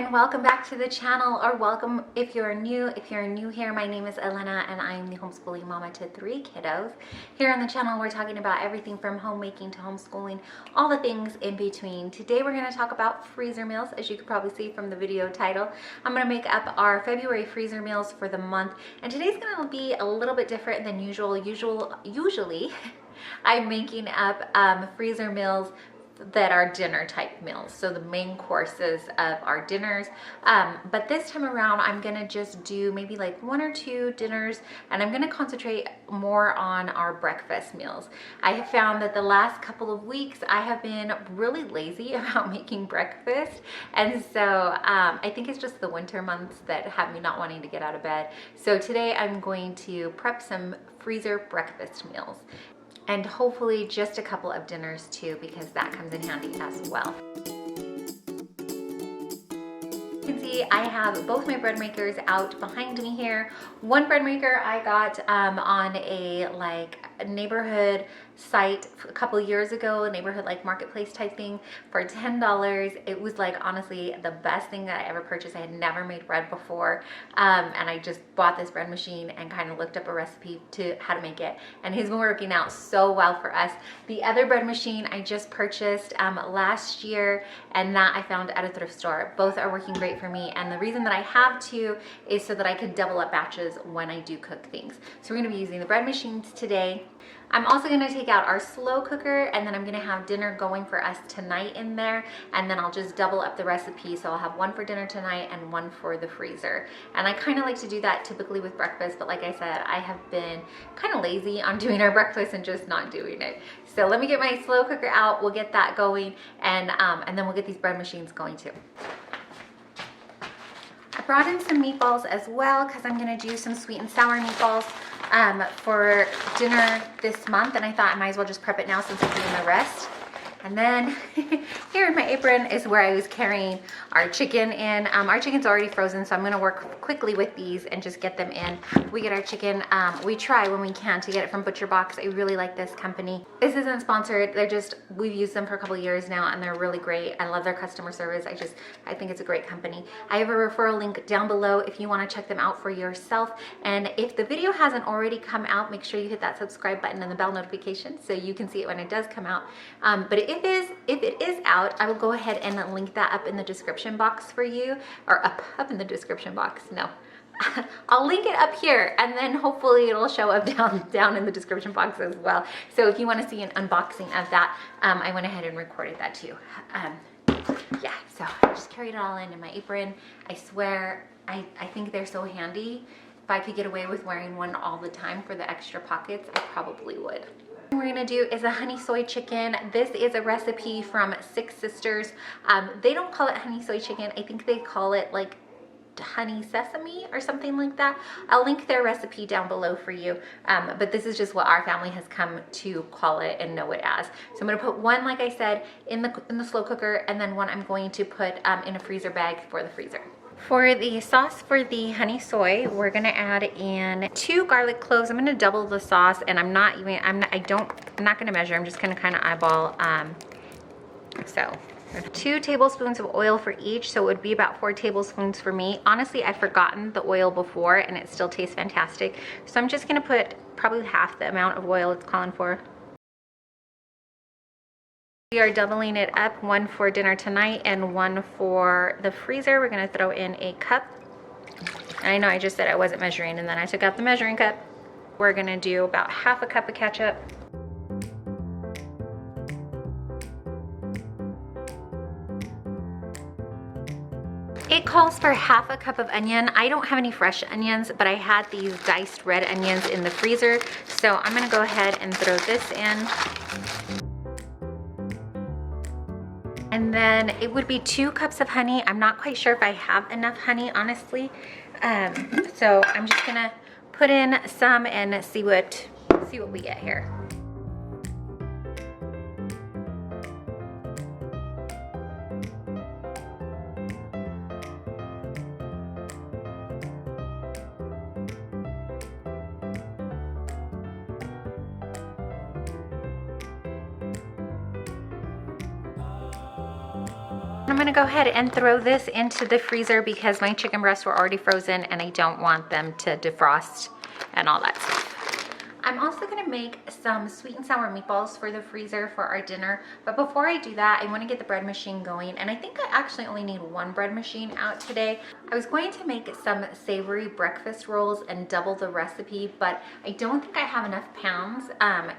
and welcome back to the channel, or welcome if you're new. If you're new here, my name is Elena and I'm the homeschooling mama to 3 kiddos. Here on the channel we're talking about everything from homemaking to homeschooling, all the things in between. Today we're going to talk about freezer meals. As you can probably see from the video title, I'm going to make up our February freezer meals for the month, and today's going to be a little bit different than usual. Usually I'm making up freezer meals that are dinner type meals, so the main courses of our dinners, but this time around I'm gonna just do maybe like 1 or 2 dinners, and I'm gonna concentrate more on our breakfast meals. I have found that the last couple of weeks I have been really lazy about making breakfast, and so I think it's just the winter months that have me not wanting to get out of bed. So today I'm going to prep some freezer breakfast meals, and hopefully just a couple of dinners too, because that comes in handy as well. You can see I have both my bread makers out behind me here. One bread maker I got on a neighborhood site a couple years ago, a neighborhood marketplace type thing, for $10. It was honestly the best thing that I ever purchased. I had never made bread before, and I just bought this bread machine and kind of looked up a recipe to how to make it, and it's been working out so well for us. The other bread machine I just purchased last year, and that I found at a thrift store. Both are working great for me, and the reason that I have two is so that I could double up batches when I do cook things. So we're going to be using the bread machines today. I'm also going to take out our slow cooker, and then I'm going to have dinner going for us tonight in there, and then I'll just double up the recipe, so I'll have one for dinner tonight and one for the freezer. And I kind of like to do that typically with breakfast, but like I said, I have been kind of lazy on doing our breakfast and just not doing it. So let me get my slow cooker out, we'll get that going, and then we'll get these bread machines going too. I brought in some meatballs as well, because I'm going to do some sweet and sour meatballs for dinner this month, and I thought I might as well just prep it now since I'm doing the rest. And then here in my apron is where I was carrying our chicken in. Our chicken's already frozen, so I'm gonna work quickly with these and just get them in. We get our chicken, we try when we can to get it from Butcher Box. I really like this company. This isn't sponsored, we've used them for a couple of years now, and they're really great. I love their customer service. I think it's a great company. I have a referral link down below if you wanna check them out for yourself. And if the video hasn't already come out, make sure you hit that subscribe button and the bell notification so you can see it when it does come out. But if it is out, I will go ahead and link that up in the description box for you, or up in the description box. No, I'll link it up here, and then hopefully it'll show up down in the description box as well. So if you want to see an unboxing of that, I went ahead and recorded that too. Yeah, so I just carried it all in my apron. I swear, I think they're so handy. If I could get away with wearing one all the time for the extra pockets, I probably would. What we're gonna do is a honey soy chicken. This is a recipe from Six Sisters. They don't call it honey soy chicken. I think they call it honey sesame or something like that. I'll link their recipe down below for you, but this is just what our family has come to call it and know it as. So I'm gonna put one, like I said, in the slow cooker, and then one I'm going to put in a freezer bag for the freezer. For the sauce for the honey soy, we're gonna add in 2 garlic cloves. I'm gonna double the sauce, and I'm not gonna measure. I'm just gonna kind of eyeball. So 2 tablespoons of oil for each, so it would be about 4 tablespoons for me. Honestly, I've forgotten the oil before, and it still tastes fantastic. So I'm just gonna put probably half the amount of oil it's calling for. We are doubling it up, 1 for dinner tonight and 1 for the freezer. We're gonna throw in a cup. And I know I just said I wasn't measuring, and then I took out the measuring cup. We're gonna do about half a cup of ketchup. It calls for half a cup of onion. I don't have any fresh onions, but I had these diced red onions in the freezer. So I'm gonna go ahead and throw this in. And then it would be 2 cups of honey. I'm not quite sure if I have enough honey, honestly. So I'm just gonna put in some and see what we get here. I'm gonna go ahead and throw this into the freezer because my chicken breasts were already frozen and I don't want them to defrost and all that stuff. I'm also gonna make some sweet and sour meatballs for the freezer for our dinner. But before I do that, I wanna get the bread machine going. And I think I actually only need one bread machine out today. I was going to make some savory breakfast rolls and double the recipe, but I don't think I have enough pounds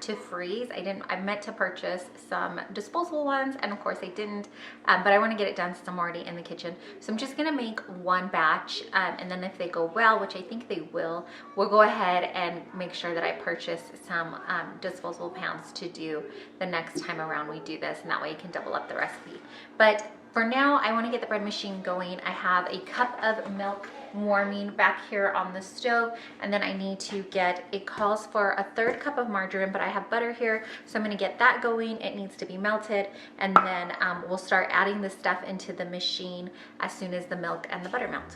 to freeze. I meant to purchase some disposable ones, and of course I didn't, but I wanna get it done since I'm already in the kitchen. So I'm just gonna make one batch, and then if they go well, which I think they will, we'll go ahead and make sure that I purchase some disposable pounds to do the next time around we do this, and that way you can double up the recipe. But for now, I want to get the bread machine going. I have a cup of milk warming back here on the stove, and then I need to get, it calls for a 1/3 cup of margarine, but I have butter here, so I'm going to get that going. It needs to be melted, and then we'll start adding the stuff into the machine as soon as the milk and the butter melt.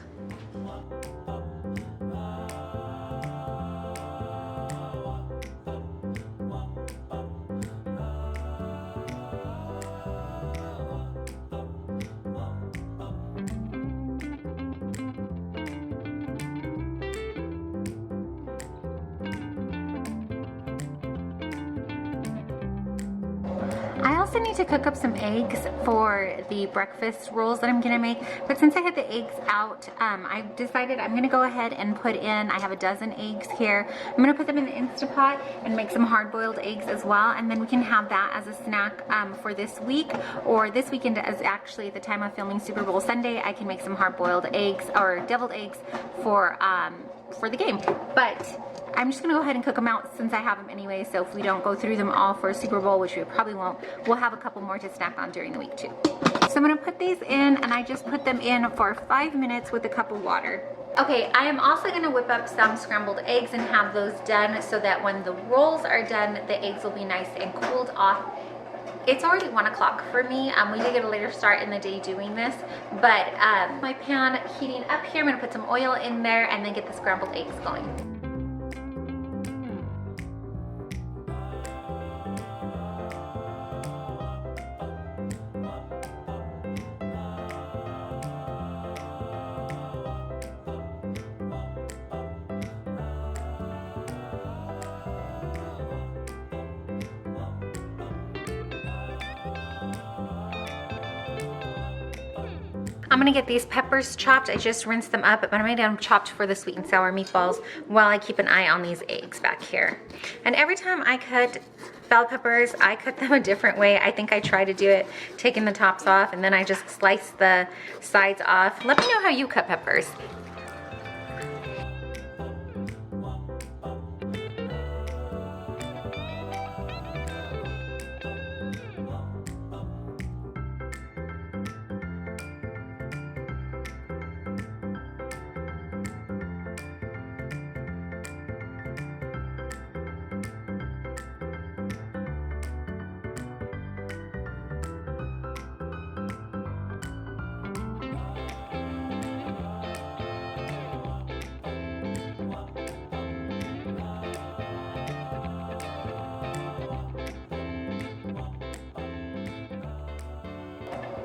I also need to cook up some eggs for the breakfast rolls that I'm gonna make, but since I had the eggs out, I decided I'm gonna go ahead and put in, I have a dozen eggs here. I'm gonna put them in the Instapot and make some hard-boiled eggs as well, and then we can have that as a snack for this week, or this weekend as actually at the time of filming Super Bowl Sunday, I can make some hard-boiled eggs or deviled eggs for the game. But I'm just gonna go ahead and cook them out since I have them anyway, so if we don't go through them all for Super Bowl, which we probably won't, we'll have a couple more to snack on during the week too. So I'm gonna put these in, and I just put them in for 5 minutes with a cup of water. Okay, I am also gonna whip up some scrambled eggs and have those done so that when the rolls are done, the eggs will be nice and cooled off. It's already 1 o'clock for me. We did get a later start in the day doing this, but my pan heating up here, I'm gonna put some oil in there and then get the scrambled eggs going. I'm gonna get these peppers chopped. I just rinsed them up, but I'm gonna get them chopped for the sweet and sour meatballs while I keep an eye on these eggs back here. And every time I cut bell peppers, I cut them a different way. I think I try to do it taking the tops off, and then I just slice the sides off. Let me know how you cut peppers.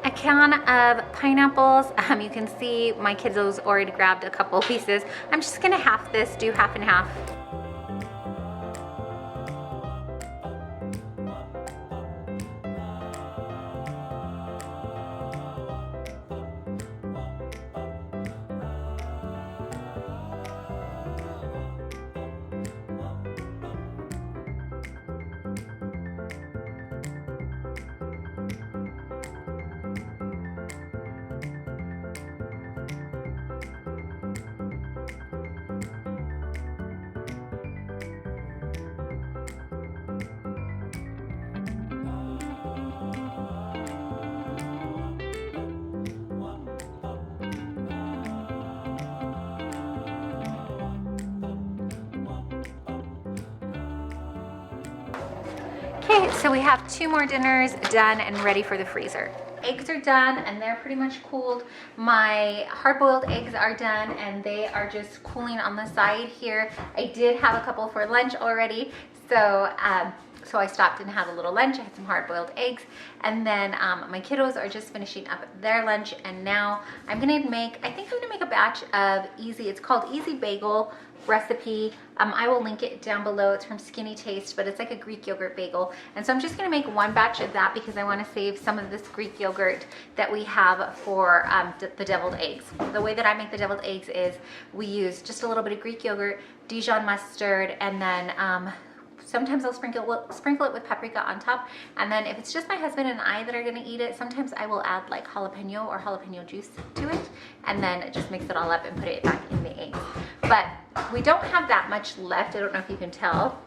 A can of pineapples. You can see my kiddos already grabbed a couple pieces. I'm just gonna half this, do half and half. Okay, so we have 2 more dinners done and ready for the freezer. Eggs are done and they're pretty much cooled. My hard-boiled eggs are done and they are just cooling on the side here. I did have a couple for lunch already, so So I stopped and had a little lunch. I had some hard-boiled eggs, and then my kiddos are just finishing up their lunch, and now I think I'm gonna make a batch of it's called Easy Bagel recipe. I will link it down below. It's from Skinny Taste, but it's like a Greek yogurt bagel. And so I'm just gonna make one batch of that because I wanna save some of this Greek yogurt that we have for the deviled eggs. The way that I make the deviled eggs is we use just a little bit of Greek yogurt, Dijon mustard, and then sometimes I'll sprinkle it with paprika on top. And then if it's just my husband and I that are gonna eat it, sometimes I will add like jalapeno or jalapeno juice to it, and then just mix it all up and put it back in the eggs. But we don't have that much left. I don't know if you can tell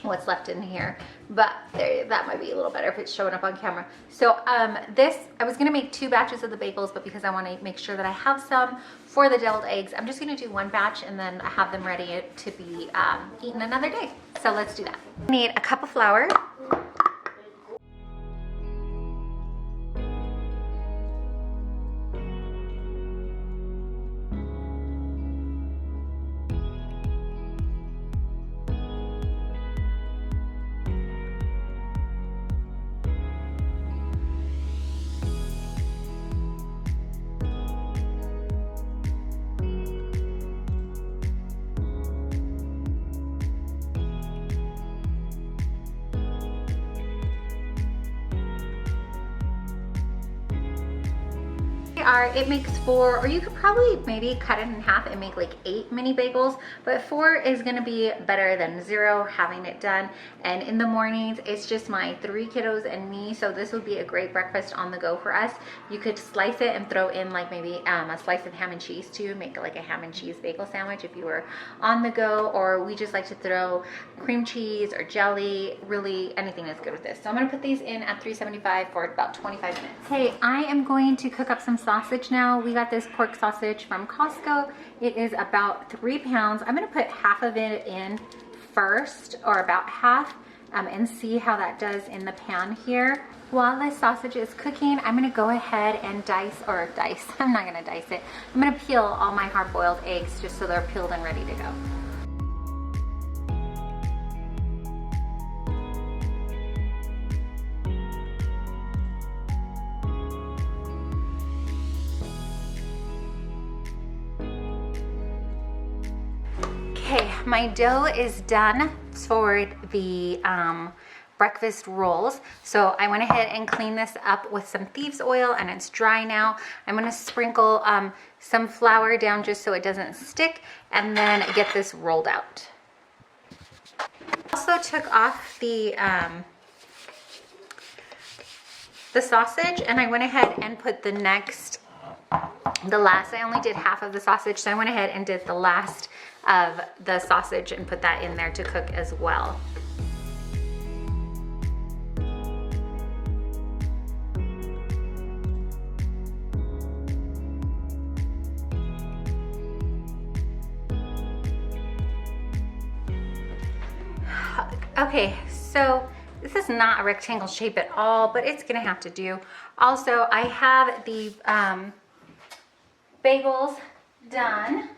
what's left in here, but that might be a little better if it's showing up on camera. So I was gonna make 2 batches of the bagels, but because I wanna make sure that I have some for the deviled eggs, I'm just gonna do 1 batch and then I have them ready to be eaten another day. So let's do that. I need a cup of flour. It makes 4, or you could probably maybe cut it in half and make like 8 mini bagels, but 4 is gonna be better than 0 having it done. And in the mornings, it's just my 3 kiddos and me, so this would be a great breakfast on the go for us. You could slice it and throw in like maybe a slice of ham and cheese too, make like a ham and cheese bagel sandwich if you were on the go, or we just like to throw cream cheese or jelly. Really, anything is good with this. So I'm gonna put these in at 375 for about 25 minutes. Hey, I am going to cook up some sausage now. We got this pork sausage from Costco. It is about 3 pounds. I'm gonna put half of it in first, or about half, and see how that does in the pan here. While this sausage is cooking, I'm gonna go ahead and I'm not gonna dice it. I'm gonna peel all my hard-boiled eggs just so they're peeled and ready to go. My dough is done for the breakfast rolls. So I went ahead and cleaned this up with some thieves oil, and it's dry now. I'm gonna sprinkle some flour down just so it doesn't stick, and then get this rolled out. Also took off the sausage, and I went ahead and put the last, I only did half of the sausage, so I went ahead and did the last of the sausage and put that in there to cook as well. Okay, so this is not a rectangle shape at all, but it's gonna have to do. Also, I have the bagels done.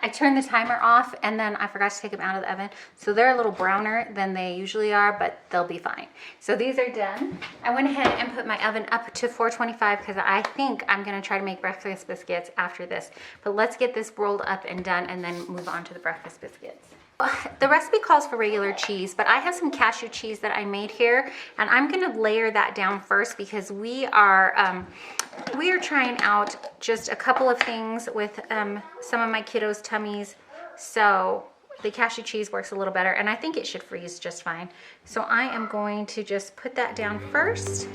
I turned the timer off, and then I forgot to take them out of the oven. So they're a little browner than they usually are, but they'll be fine. So these are done. I went ahead and put my oven up to 425 because I think I'm gonna try to make breakfast biscuits after this. But let's get this rolled up and done and then move on to the breakfast biscuits. The recipe calls for regular cheese, but I have some cashew cheese that I made here, and I'm gonna layer that down first because we are trying out just a couple of things with some of my kiddos' tummies. So the cashew cheese works a little better, and I think it should freeze just fine. So I am going to just put that down first.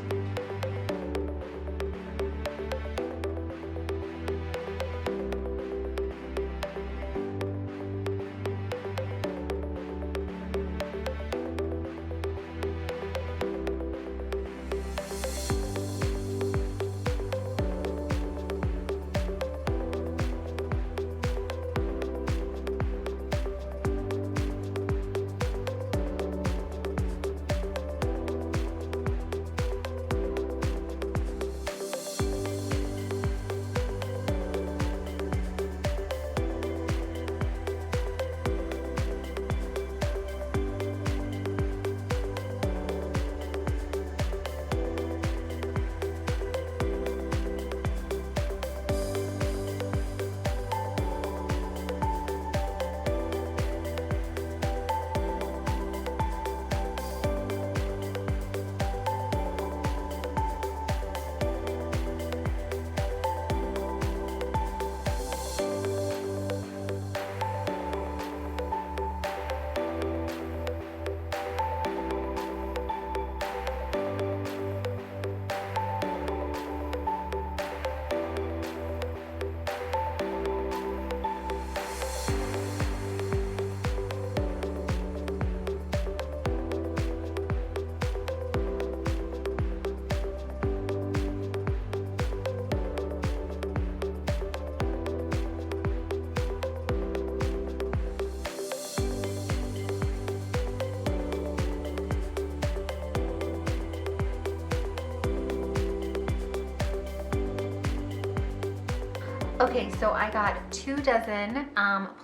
Okay, so I got 2 dozen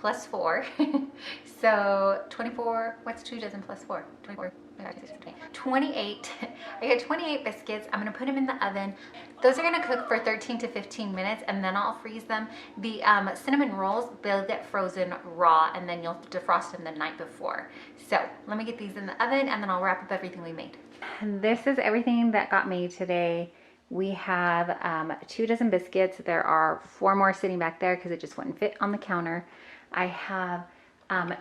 plus 4. So 24, what's 2 dozen plus 4? 24. 28. I got 28 biscuits. I'm gonna put them in the oven. Those are gonna cook for 13 to 15 minutes and then I'll freeze them. The cinnamon rolls, they'll get frozen raw and then you'll defrost them the night before. So let me get these in the oven and then I'll wrap up everything we made. And this is everything that got made today. We have 2 dozen biscuits. There are 4 more sitting back there because it just wouldn't fit on the counter. I have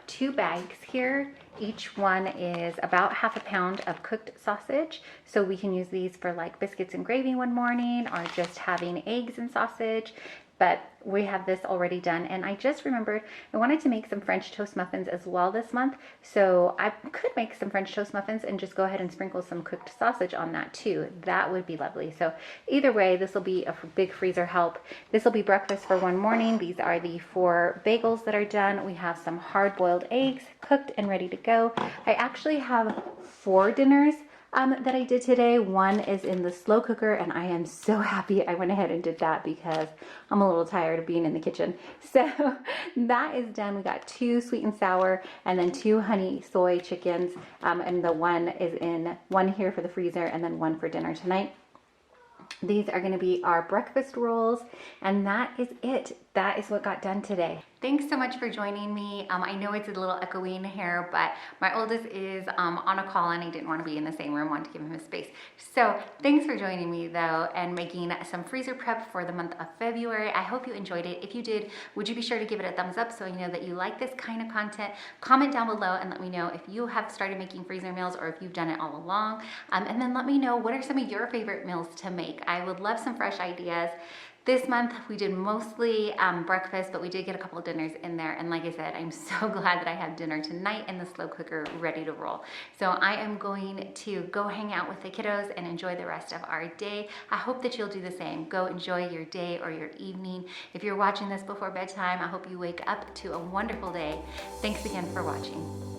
2 bags here. Each one is about half a pound of cooked sausage. So we can use these for like biscuits and gravy one morning or just having eggs and sausage. But we have this already done. And I just remembered I wanted to make some French toast muffins as well this month. So I could make some French toast muffins and just go ahead and sprinkle some cooked sausage on that too. That would be lovely. So either way, this will be a big freezer help. This will be breakfast for one morning. These are the 4 bagels that are done. We have some hard-boiled eggs cooked and ready to go. I actually have 4 dinners that I did today. One is in the slow cooker and I am so happy I went ahead and did that because I'm a little tired of being in the kitchen. So that is done. We got 2 sweet and sour and then 2 honey soy chickens, and the one is in one here for the freezer and then one for dinner tonight. These are going to be our breakfast rolls and that is it. That is what got done today. Thanks so much for joining me. I know it's a little echoing here, but my oldest is on a call and I didn't want to be in the same room, wanted to give him his space. So thanks for joining me though and making some freezer prep for the month of February. I hope you enjoyed it. If you did, would you be sure to give it a thumbs up so I know that you like this kind of content? Comment down below and let me know if you have started making freezer meals or if you've done it all along. And then let me know what are some of your favorite meals to make. I would love some fresh ideas. This month we did mostly breakfast, but we did get a couple of dinners in there. And like I said, I'm so glad that I have dinner tonight in the slow cooker ready to roll. So I am going to go hang out with the kiddos and enjoy the rest of our day. I hope that you'll do the same. Go enjoy your day or your evening. If you're watching this before bedtime, I hope you wake up to a wonderful day. Thanks again for watching.